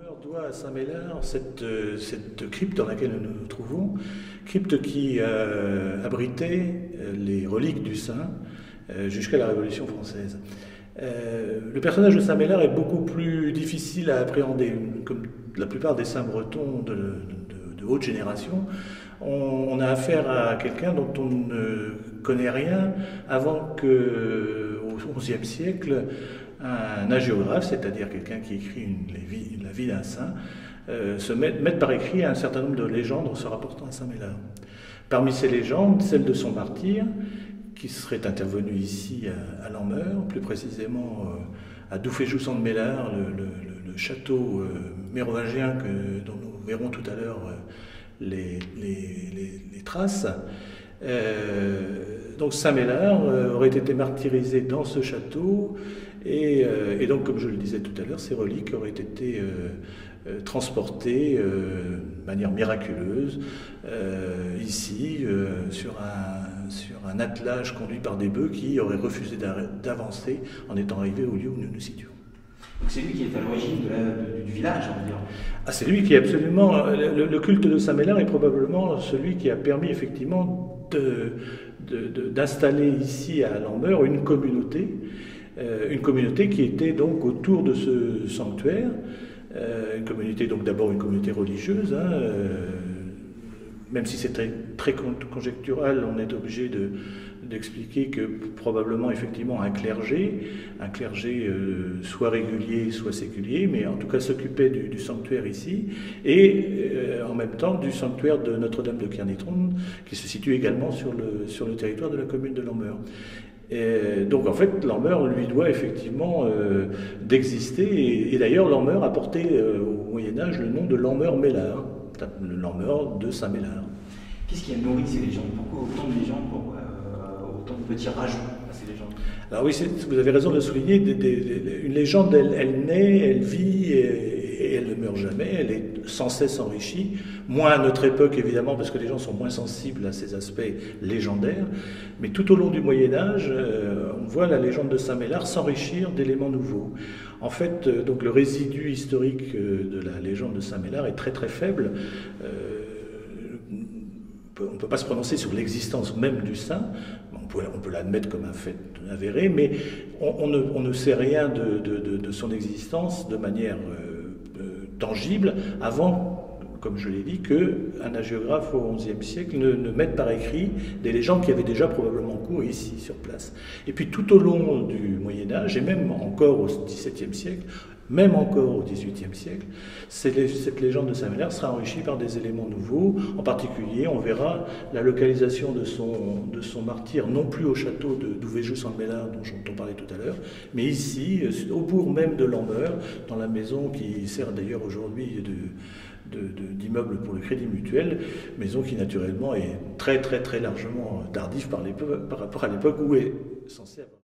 Lambert doit à Saint-Médard cette crypte dans laquelle nous nous trouvons, crypte qui abritait les reliques du saint jusqu'à la Révolution française. Le personnage de Saint-Médard est beaucoup plus difficile à appréhender, comme la plupart des saints bretons de haute génération. On a affaire à quelqu'un dont on ne connaît rien avant qu'au XIe siècle, un hagiographe, c'est-à-dire quelqu'un qui écrit la vie d'un saint, se mette par écrit un certain nombre de légendes se rapportant à Saint-Médard. Parmi ces légendes, celle de son martyre, qui serait intervenu ici à Lambert, plus précisément à Douféjou-Sainte-Médard, le château mérovingien dont nous verrons tout à l'heure les traces. Donc Saint-Médard aurait été martyrisé dans ce château et donc, comme je le disais tout à l'heure, ces reliques auraient été transportées de manière miraculeuse ici sur un attelage conduit par des bœufs qui auraient refusé d'avancer en étant arrivés au lieu où nous nous situons. Donc c'est lui qui est à l'origine du village, on va dire. Ah, c'est lui qui est absolument... Le culte de Saint-Médard est probablement celui qui a permis effectivement d'installer ici à Lambert une communauté qui était donc autour de ce sanctuaire, une communauté, donc d'abord une communauté religieuse, même si c'est très conjectural, on est obligé d'expliquer que probablement effectivement un clergé soit régulier, soit séculier, mais en tout cas s'occupait du sanctuaire ici, et en même temps du sanctuaire de Notre-Dame de Kernitron, qui se situe également sur le territoire de la commune de Lambert. Et donc en fait, Lambert lui doit effectivement d'exister, et d'ailleurs Lambert a porté au Moyen-Âge le nom de Lambert-Mélard, le Lambert de Saint-Médard. Qu'est-ce qui a nourri ces légendes? Pourquoi autant de légendes, pourquoi autant de petits rajouts à ces légendes? Alors oui, vous avez raison de souligner, une légende, elle naît, elle vit, et elle ne meurt jamais, elle est sans cesse enrichie, moins à notre époque évidemment, parce que les gens sont moins sensibles à ces aspects légendaires, mais tout au long du Moyen-Âge, on voit la légende de Saint-Médard s'enrichir d'éléments nouveaux. En fait, donc le résidu historique de la légende de Saint-Médard est très très faible. On ne peut pas se prononcer sur l'existence même du saint, on peut l'admettre comme un fait avéré, mais on ne sait rien de son existence de manière tangible avant, comme je l'ai dit, qu'un hagiographe au XIe siècle ne mette par écrit des légendes qui avaient déjà probablement cours ici, sur place. Et puis tout au long du Moyen-Âge, et même encore au XVIIe siècle, même encore au XVIIIe siècle, cette légende de Saint-Médard sera enrichie par des éléments nouveaux. En particulier, on verra la localisation de son martyre, non plus au château de Douféjou-Sainte-Médard, dont on parlait tout à l'heure, mais ici, au bourg même de Lambert, dans la maison qui sert d'ailleurs aujourd'hui d'immeuble pour le Crédit Mutuel, maison qui naturellement est très très très largement tardive par rapport à l'époque où est censée avoir...